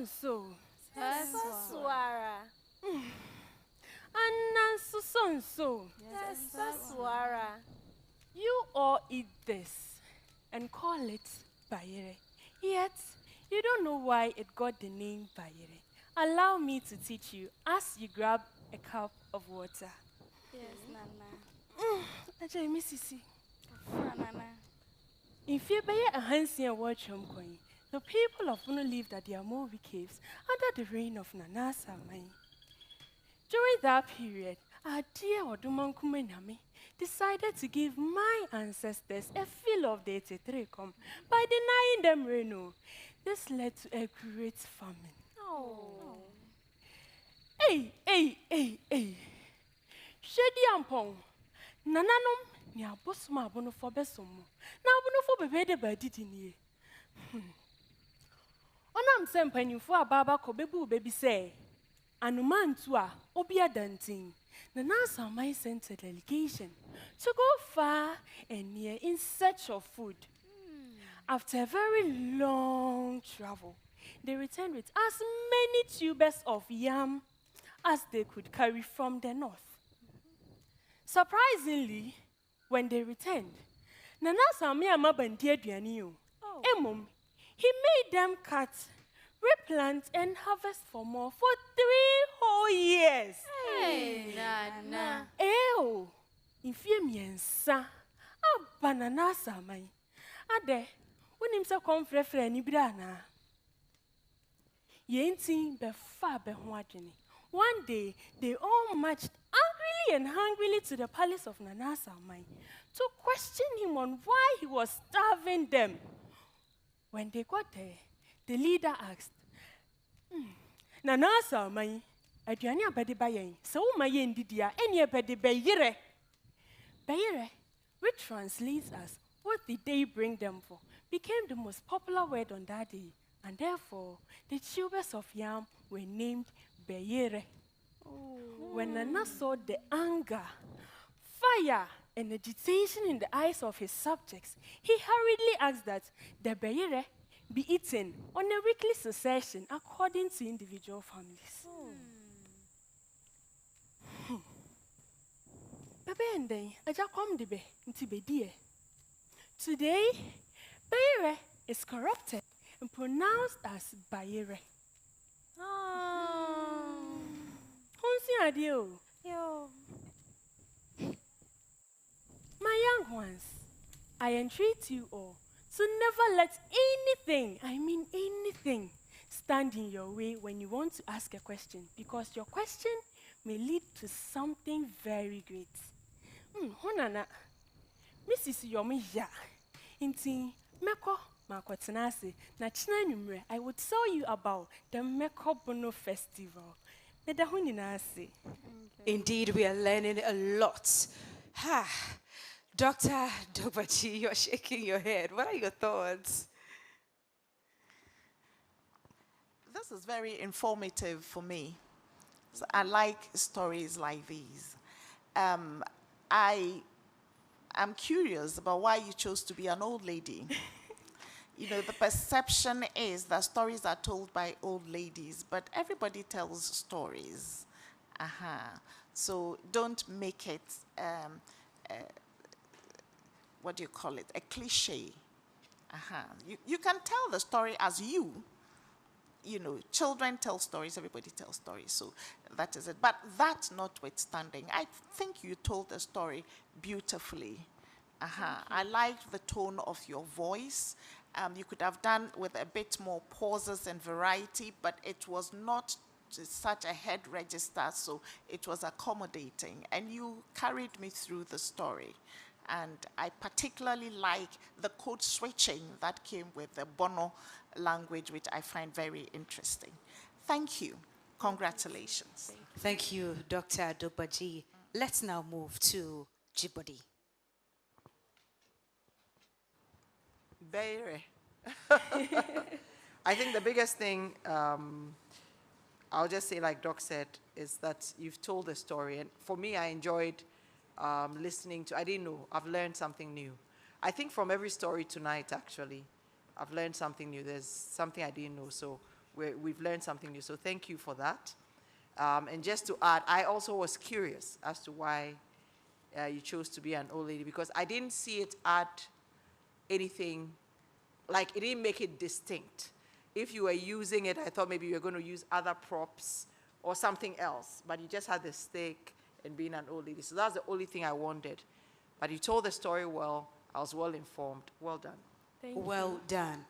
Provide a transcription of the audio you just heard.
so. Swara. Anansu so. Swara. You all eat this and call it Bayerɛ. Yet, you don't know why it got the name Bayerɛ. Allow me to teach you as you grab a cup of water. Yes, Nana. Ajay, Mississippi. Nana. In February, a Hansian watchum coin, the people of Bono lived at their Mobi caves under the reign of Nana Samai. During that period, our dear Oduman Kumenami decided to give my ancestors a feel of the Tetrecom by denying them rain. This led to a great famine. Oh. Hey! Shady Ampong. Nananum, near Bosma Bono for Besomo. Now Bono for Bebe by Didini. Onam Sempen for a baba kobebu baby say. Anuman tua, Obia Danting. Nana my sent a delegation to go far and near in search of food. After a very long travel, they returned with as many tubers of yam as they could carry from the north. Surprisingly, when they returned, Nana Samia Mabandia Duanio, Emum, he made them cut, replant, and harvest for more for 3 whole years. Hey, Nana. Ew, in Fiemiensa, a banana samai. Ade, when himself come for any brana. Yenting be far be One day, they all marched angrily and hungrily to the palace of Nana Samai to question him on why he was starving them. When they got there, the leader asked, Nana Samai, aduane abede bayen, so ma yen didia, eni abede Bayerɛ. Bayerɛ, which translates as what did they bring them for, became the most popular word on that day, and therefore the tubers of yam were named Bayerɛ. When Nana saw the anger, fire, and agitation in the eyes of his subjects, he hurriedly asked that the Bayerɛ be eaten on a weekly succession according to individual families. Today, Bayerɛ is corrupted and pronounced as Bayerɛ. Yo. My young ones, I entreat you all to never let anything, I mean anything, stand in your way when you want to ask a question, because your question may lead to something very great. Honana, Mrs. Yomi ya, inti meko makotenase na china numre. I will tell you about the Meko Bono Festival. Indeed, we are learning a lot. Dr. Dobachi, you're shaking your head. What are your thoughts? This is very informative for me. So I like stories like these. I am curious about why you chose to be an old lady. You know, the perception is that stories are told by old ladies, but everybody tells stories. So don't make it, what do you call it, a cliche. You can tell the story as you. You know, children tell stories, everybody tells stories, so that is it. But that notwithstanding, I think you told the story beautifully. I liked the tone of your voice. You could have done with a bit more pauses and variety, but it was not such a head register, so it was accommodating. And you carried me through the story. And I particularly like the code switching that came with the Bono language, which I find very interesting. Thank you. Congratulations. Thank you, Dr. Dobaji. Let's now move to Jibodi. Bayerɛ. I think the biggest thing, I'll just say like Doc said, is that you've told the story. And for me, I enjoyed listening to, I didn't know, I've learned something new. I think from every story tonight, actually, I've learned something new. There's something I didn't know. So we've learned something new. So thank you for that. And just to add, I also was curious as to why you chose to be an old lady, because I didn't see it add anything, like it didn't make it distinct. If you were using it, I thought maybe you were going to use other props or something else, but you just had the stick and being an old lady. So that's the only thing I wondered. But you told the story well. I was well informed. Well done. Thank you. Well done.